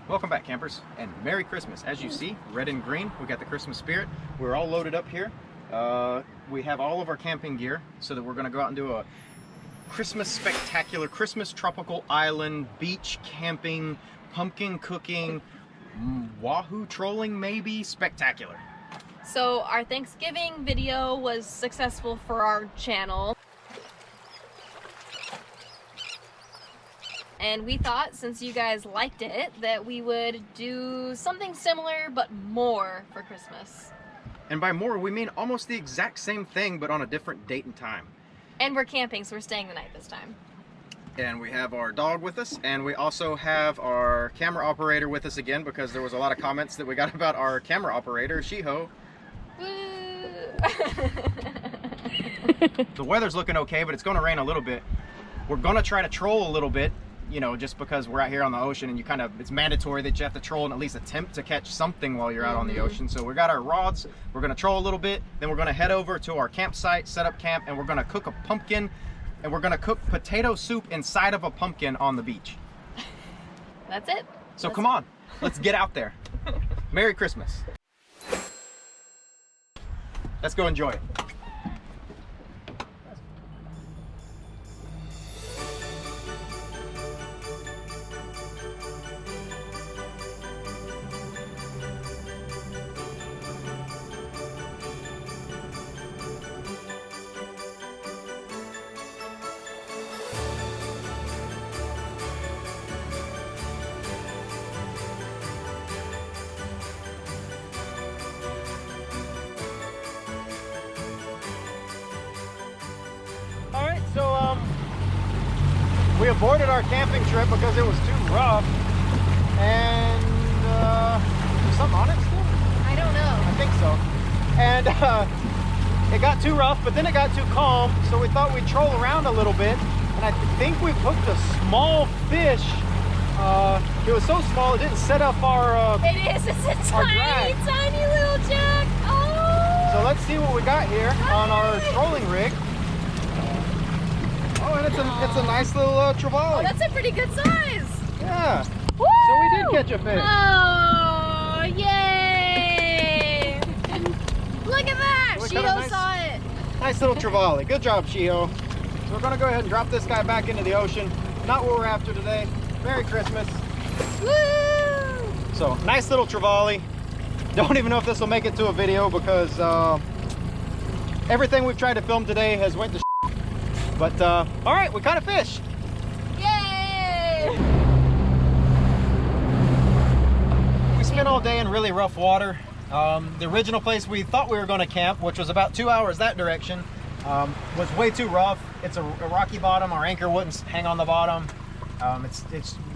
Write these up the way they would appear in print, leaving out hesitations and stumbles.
Welcome back, campers, and Merry Christmas. As you see, red and green, we got the Christmas spirit. We're all loaded up here. We have all of our camping gear so that we're going to go out and do a Christmas spectacular, Christmas tropical island, beach camping, pumpkin cooking, wahoo trolling maybe, spectacular. So our Thanksgiving video was successful for our channel. And we thought, since you guys liked it, that we would do something similar, but more for Christmas. And by more, we mean almost the exact same thing, but on a different date and time. And we're camping, so we're staying the night this time. And we have our dog with us, and we also have our camera operator with us again, because there was a lot of comments that we got about our camera operator, Shiho. The weather's looking okay, but it's going to rain a little bit. We're going to try to troll a little bit, you know, just because we're out here on the ocean and it's mandatory that you have to troll and at least attempt to catch something while you're out on the ocean. So we got our rods, we're going to troll a little bit, then we're going to head over to our campsite, set up camp, and we're going to cook a pumpkin, and we're going to cook potato soup inside of a pumpkin on the beach. That's it. So come on, let's get out there. Merry Christmas. Let's go enjoy it. So we aborted our camping trip because it was too rough, and there's something on it still? I don't know. I think so. And it got too rough, but then it got too calm, so we thought we'd troll around a little bit, and I think we've hooked a small fish. It was so small it didn't set up our It is, it's a tiny, tiny little jack. Oh! So let's see what we got here on our trolling rig. Oh, and it's a nice little trevally. Oh, that's a pretty good size. Yeah. Woo! So we did catch a fish. Oh, yay! Look at that! So Shiho saw it. Nice little trevally. Good job, Shiho. So we're gonna go ahead and drop this guy back into the ocean. Not what we're after today. Merry Christmas. Woo! So nice little trevally. Don't even know if this will make it to a video because everything we've tried to film today has went to shit. But all right, we caught a fish. Yay! We spent all day in really rough water. The original place we thought we were going to camp, which was about 2 hours that direction, was way too rough. It's a rocky bottom. Our anchor wouldn't hang on the bottom.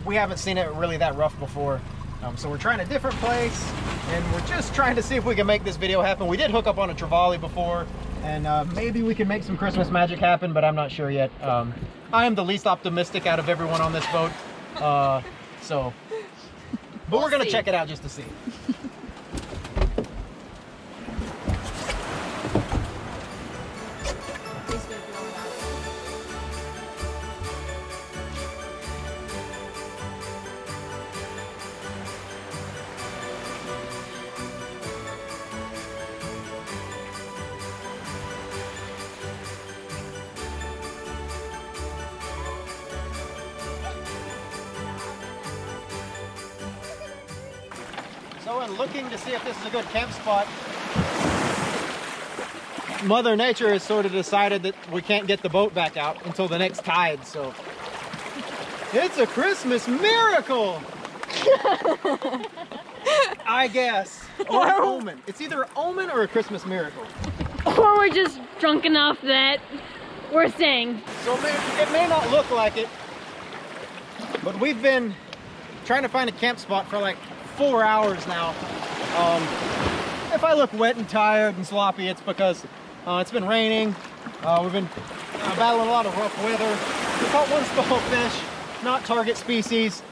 We haven't seen it really that rough before. So we're trying a different place, and we're just trying to see if we can make this video happen. We did hook up on a trevally before, and maybe we can make some Christmas magic happen, but I'm not sure yet. I am the least optimistic out of everyone on this boat. But we're gonna check it out just to see. So in looking to see if this is a good camp spot, Mother Nature has sort of decided that we can't get the boat back out until the next tide, so it's a Christmas miracle! I guess. Or an omen. It's either an omen or a Christmas miracle. Or we're just drunk enough that we're staying. So it may not look like it, but we've been trying to find a camp spot for like 4 hours now. If I look wet and tired and sloppy, it's because it's been raining. We've been battling a lot of rough weather. We caught one small fish, not target species,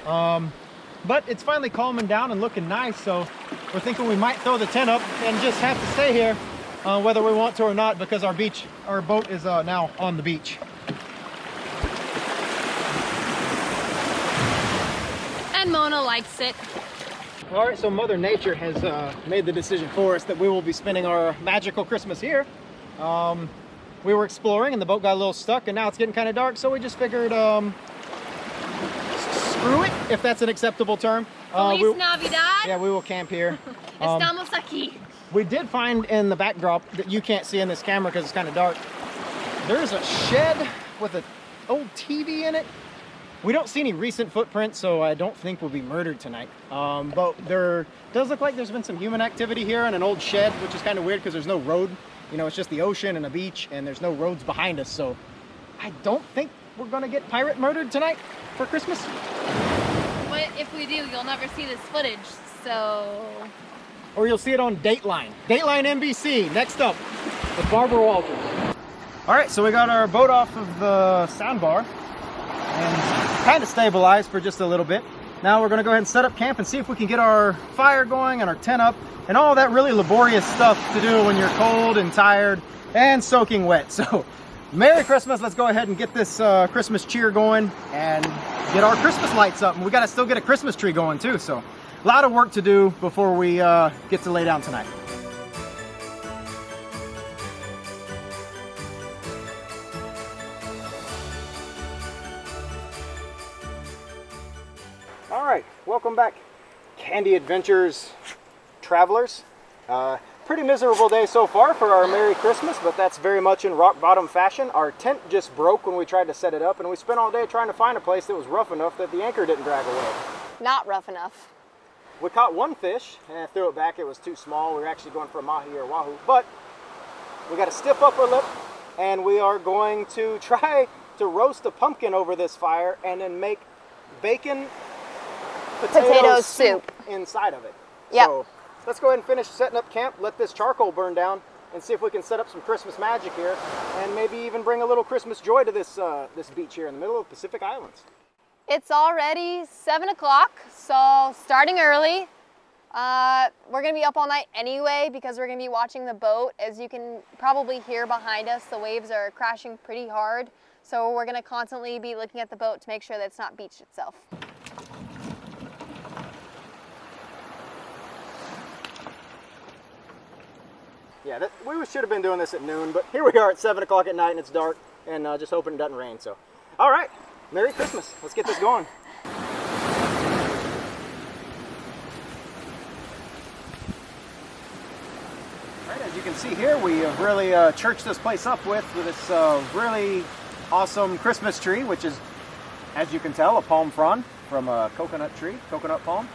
but it's finally calming down and looking nice, so we're thinking we might throw the tent up and just have to stay here whether we want to or not, because our boat is now on the beach. Mona likes it. All right, so Mother Nature has made the decision for us that we will be spending our magical Christmas here. We were exploring and the boat got a little stuck and now it's getting kind of dark, so we just figured screw it, if that's an acceptable term. Feliz Navidad. Yeah, we will camp here. Estamos aquí. We did find in the backdrop that you can't see in this camera because it's kind of dark. There's a shed with an old TV in it. We don't see any recent footprints, so I don't think we'll be murdered tonight. But there does look like there's been some human activity here in an old shed, which is kind of weird because there's no road. You know, it's just the ocean and a beach, and there's no roads behind us. So I don't think we're gonna get pirate murdered tonight for Christmas. But if we do, you'll never see this footage, so... Or you'll see it on Dateline. Dateline NBC, next up, with Barbara Walters. All right, so we got our boat off of the sandbar and kind of stabilized for just a little bit. Now we're gonna go ahead and set up camp and see if we can get our fire going and our tent up and all that really laborious stuff to do when you're cold and tired and soaking wet. So, Merry Christmas. Let's go ahead and get this Christmas cheer going and get our Christmas lights up. And we gotta still get a Christmas tree going too, so a lot of work to do before we get to lay down tonight. All right, welcome back, Candy Adventures travelers. Pretty miserable day so far for our Merry Christmas, but that's very much in rock bottom fashion. Our tent just broke when we tried to set it up, and we spent all day trying to find a place that was rough enough that the anchor didn't drag away. Not rough enough. We caught one fish and threw it back. It was too small. We were actually going for a mahi or wahoo, but we got a stiff upper lip, and we are going to try to roast a pumpkin over this fire and then make bacon potato soup inside of it. Yep. So let's go ahead and finish setting up camp, let this charcoal burn down, and see if we can set up some Christmas magic here, and maybe even bring a little Christmas joy to this this beach here in the middle of the Pacific Islands. It's already 7 o'clock, so starting early. We're gonna be up all night anyway because we're gonna be watching the boat. As you can probably hear behind us, the waves are crashing pretty hard. So we're gonna constantly be looking at the boat to make sure that it's not beached itself. Yeah, we should have been doing this at noon, but here we are at 7 o'clock at night and it's dark, and just hoping it doesn't rain. So, all right, Merry Christmas. Let's get this going. All right, as you can see here, we have really churched this place up with this really awesome Christmas tree, which is, as you can tell, a palm frond from a coconut tree, coconut palm,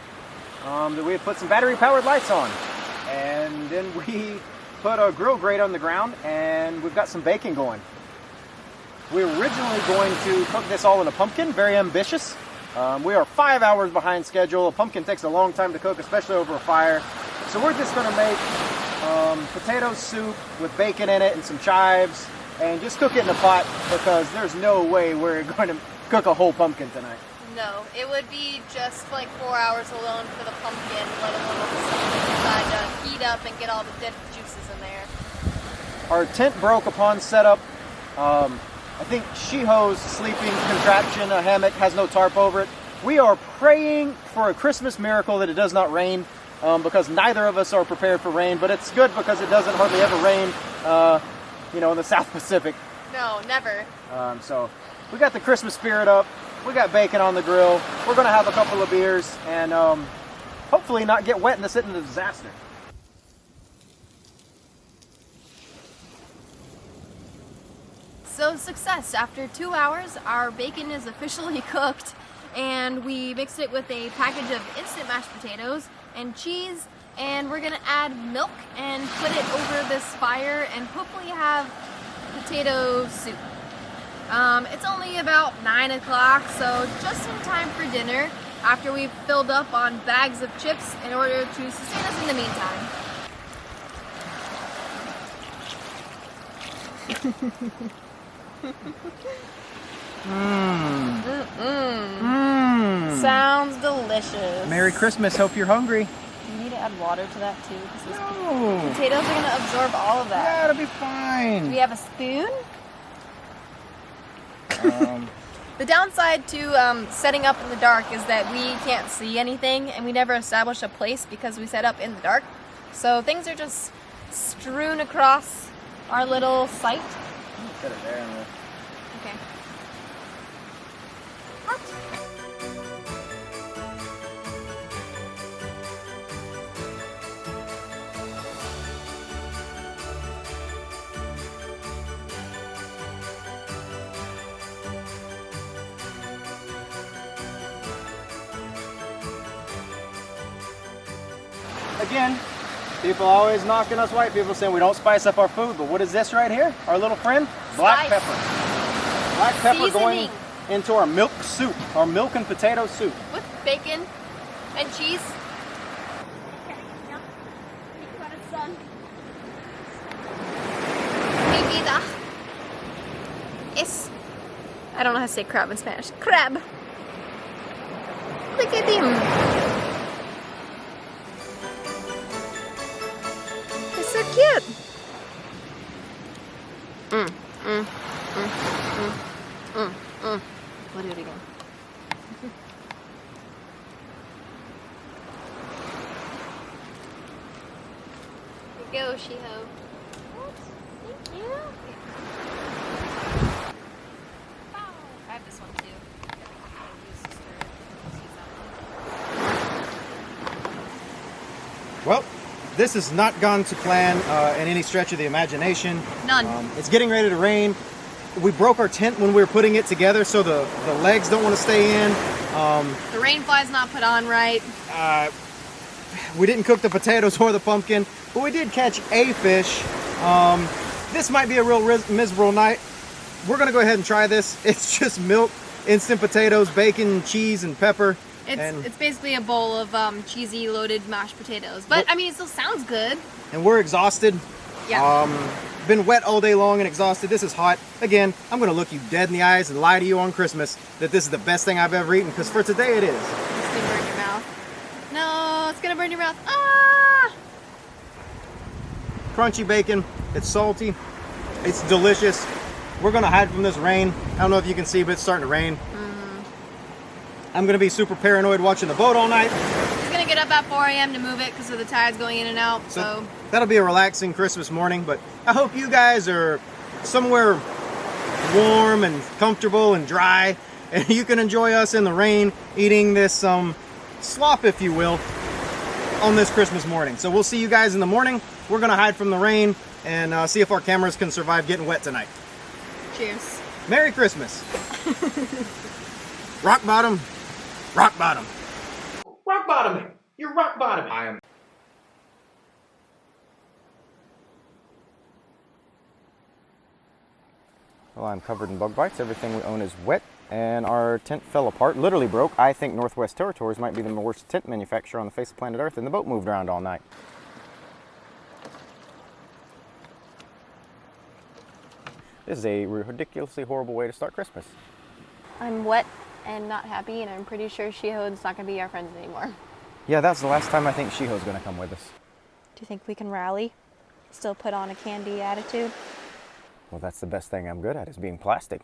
that we have put some battery-powered lights on. And then we put a grill grate on the ground, and we've got some bacon going. We were originally going to cook this all in a pumpkin, very ambitious. We are 5 hours behind schedule. A pumpkin takes a long time to cook, especially over a fire. So we're just gonna make potato soup with bacon in it and some chives, and just cook it in a pot because there's no way we're going to cook a whole pumpkin tonight. No, it would be just like 4 hours alone for the pumpkin, let alone the seasoning inside to heat up and get all the dip juices in there. Our tent broke upon setup. I think Shiho's sleeping contraption, a hammock, has no tarp over it. We are praying for a Christmas miracle that it does not rain, because neither of us are prepared for rain, but it's good because it doesn't hardly ever rain, you know, in the South Pacific. No, never. So we got the Christmas spirit up. We got bacon on the grill. We're gonna have a couple of beers and hopefully not get wet in this into a disaster. So success. After 2 hours, our bacon is officially cooked, and we mixed it with a package of instant mashed potatoes and cheese, and we're gonna add milk and put it over this fire and hopefully have potato soup. It's only about 9 o'clock, so just in time for dinner after we've filled up on bags of chips in order to sustain us in the meantime. Sounds delicious. Merry Christmas. Hope you're hungry. You need to add water to that too, because No. potatoes are going to absorb all of that. Yeah, it'll be Do fine. we have a spoon? The downside to setting up in the dark is that we can't see anything, and we never establish a place because we set up in the dark. So things are just strewn across our little site. Put it there. Okay. Again, people always knocking us white people saying we don't spice up our food, but what is this right here? Our little friend? Black Spice. pepper. Black pepper going Seasoning. into our milk soup, our milk and potato soup. With bacon and cheese. Mi vida es, I don't know how to say crab in Spanish. Crab. Look at him. He's so cute. We'll do it again. Here you go, Shiho. Thank you. I have this one too. Well, this has not gone to plan in any stretch of the imagination. None. It's getting ready to rain. We broke our tent when we were putting it together, so the legs don't want to stay in. The rain fly's not put on right. We didn't cook the potatoes or the pumpkin, but we did catch a fish. This might be a real miserable night. We're gonna go ahead and try this. It's just milk, instant potatoes, bacon, cheese, and pepper. It's basically a bowl of cheesy loaded mashed potatoes. But I mean, it still sounds good. And we're exhausted. Yeah. Been wet all day long and exhausted. This is hot. Again, I'm gonna look you dead in the eyes and lie to you on Christmas that this is the best thing I've ever eaten, because for today it is. It's gonna burn your mouth. No, it's gonna burn your mouth. Ah! Crunchy bacon. It's salty. It's delicious. We're gonna hide from this rain. I don't know if you can see, but it's starting to rain. I'm gonna be super paranoid watching the boat all night. He's gonna get up at 4 a.m. to move it because of the tides going in and out. So that'll be a relaxing Christmas morning, but I hope you guys are somewhere warm and comfortable and dry, and you can enjoy us in the rain eating this slop, if you will, on this Christmas morning. So we'll see you guys in the morning. We're gonna hide from the rain and see if our cameras can survive getting wet tonight. cheers. Merry Christmas. Rock bottom. Rock bottom. Rock bottoming. You're rock bottoming. I am. Well, I'm covered in bug bites. Everything we own is wet, and our tent fell apart, literally broke. I think Northwest Territories might be the worst tent manufacturer on the face of planet Earth, and the boat moved around all night. This is a ridiculously horrible way to start Christmas. I'm wet and not happy, and I'm pretty sure Shiho's not going to be our friends anymore. Yeah, that's the last time I think Shiho's going to come with us. Do you think we can rally? Still put on a candy attitude? Well, that's the best thing I'm good at, is being plastic.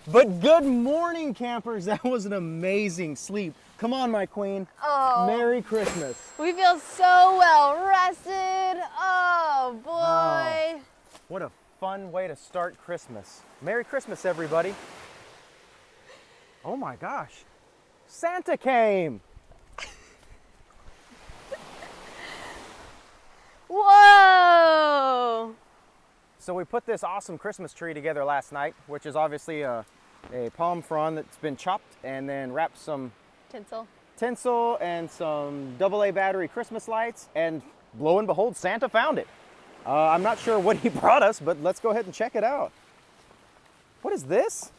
But good morning, campers. That was an amazing sleep. Come on, my queen. Oh. Merry Christmas. We feel so well rested. Oh, boy. Oh, what a fun way to start Christmas. Merry Christmas, everybody. Oh my gosh. Santa came. Whoa. So we put this awesome Christmas tree together last night, which is obviously a palm frond that's been chopped and then wrapped some tinsel and some AA battery Christmas lights, and lo and behold, Santa found it. I'm not sure what he brought us, but let's go ahead and check it out. What is this?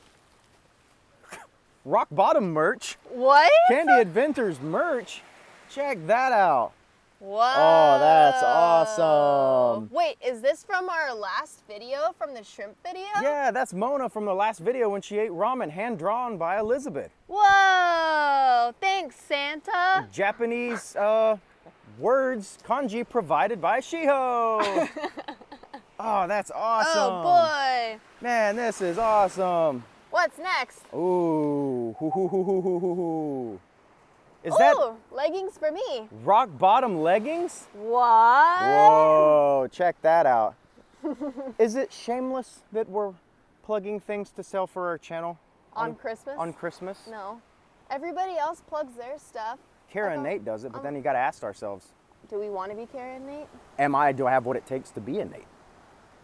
Rock bottom merch. What? Candy Adventures merch. Check that out. Whoa. Oh, that's awesome. Wait, is this from our last video, from the shrimp video? Yeah, that's Mona from the last video when she ate ramen hand-drawn by Elizabeth. Whoa, thanks, Santa. Japanese words, kanji provided by Shiho. Oh, that's awesome. Oh, boy. Man, this is awesome. What's next? Ooh. Is that Ooh, leggings for me. rock bottom leggings? What? Whoa, check that out. Is it shameless that we're plugging things to sell for our channel? On Christmas? On Christmas? No. Everybody else plugs their stuff. Kara and Nate does it, but then you gotta ask ourselves, Do we want to be Kara and Nate? do I have what it takes to be a Nate?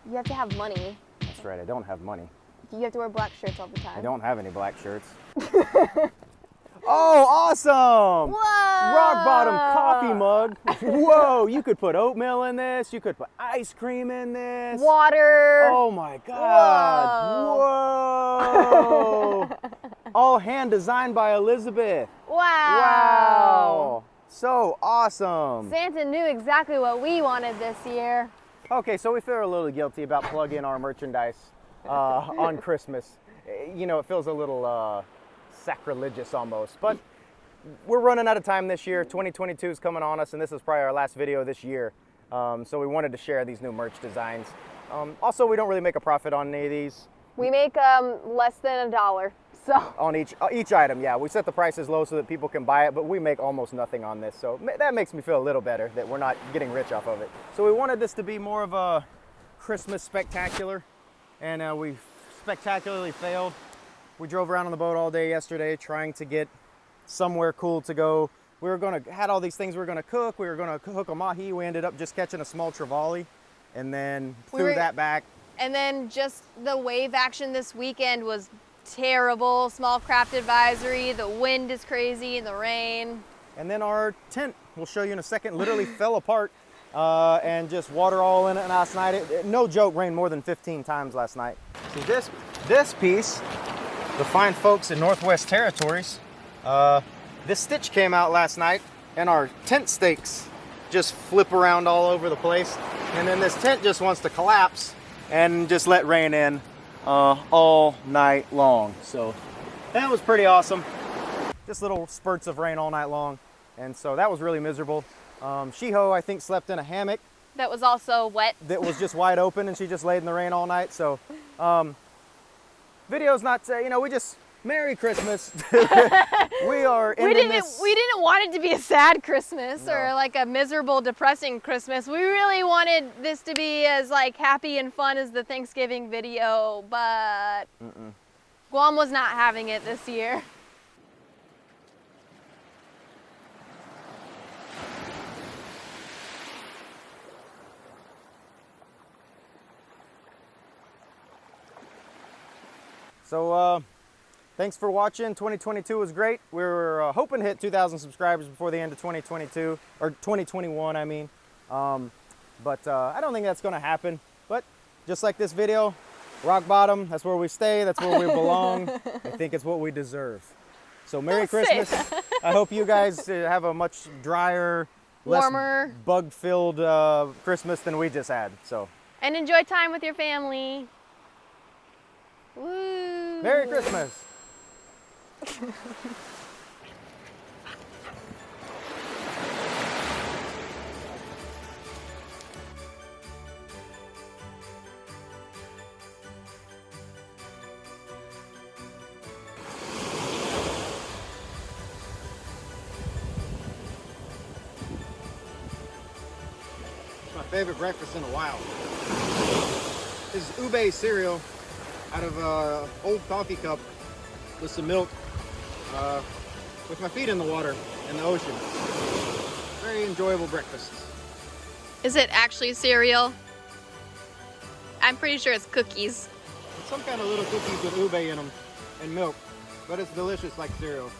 You have to have money. That's right, I don't have money. You have to wear black shirts all the time. I don't have any black shirts. Oh, awesome! Whoa! Rock bottom coffee mug. Whoa, you could put oatmeal in this. You could put ice cream in this. Water. Oh my God. Whoa. All hand designed by Elizabeth. Wow. Wow. So awesome. Santa knew exactly what we wanted this year. Okay, so we feel a little guilty about plugging our merchandise on Christmas. You know, it feels a little sacrilegious almost, but we're running out of time this year. 2022 is coming on us, and this is probably our last video this year. So we wanted to share these new merch designs. Also, we don't really make a profit on any of these. We make less than $1. So On each item, yeah. We set the prices low so that people can buy it, but we make almost nothing on this. So that makes me feel a little better that we're not getting rich off of it. So we wanted this to be more of a Christmas spectacular, and we spectacularly failed. We drove around on the boat all day yesterday trying to get somewhere cool to go. We had all these things we were gonna cook. We were gonna cook a mahi. We ended up just catching a small trevally and then threw that back. And then just the wave action this weekend was terrible. Small craft advisory. The wind is crazy and the rain. And then our tent, we'll show you in a second, literally fell apart and just water all in it last night. No joke, rained more than 15 times last night. See this piece, the fine folks in Northwest Territories, this stitch came out last night and our tent stakes just flip around all over the place. And then this tent just wants to collapse and just let rain in all night long. So that was pretty awesome. Just little spurts of rain all night long. And so that was really miserable. Shiho, I think, slept in a hammock. That was also wet. That was just wide open, and she just laid in the rain all night. So video's not, we just, Merry Christmas. We are ending this. We didn't want it to be a sad Christmas No. or like a miserable, depressing Christmas. We really wanted this to be as like happy and fun as the Thanksgiving video, but Guam was not having it this year. So thanks for watching. 2022 was great. We were hoping to hit 2,000 subscribers before the end of 2022, or 2021, I mean. But I don't think that's gonna happen. But just like this video, rock bottom, that's where we stay, that's where we belong. I think it's what we deserve. So Merry Christmas. I hope you guys have a much drier, Warmer, less bug-filled Christmas than we just had. So and enjoy time with your family. Woo! Merry Christmas. My favorite breakfast in a while. This is ube cereal out of an old coffee cup with some milk, with my feet in the water in the ocean. Very enjoyable breakfast. Is it actually cereal? I'm pretty sure it's cookies. It's some kind of little cookies with ube in them and milk, but it's delicious like cereal.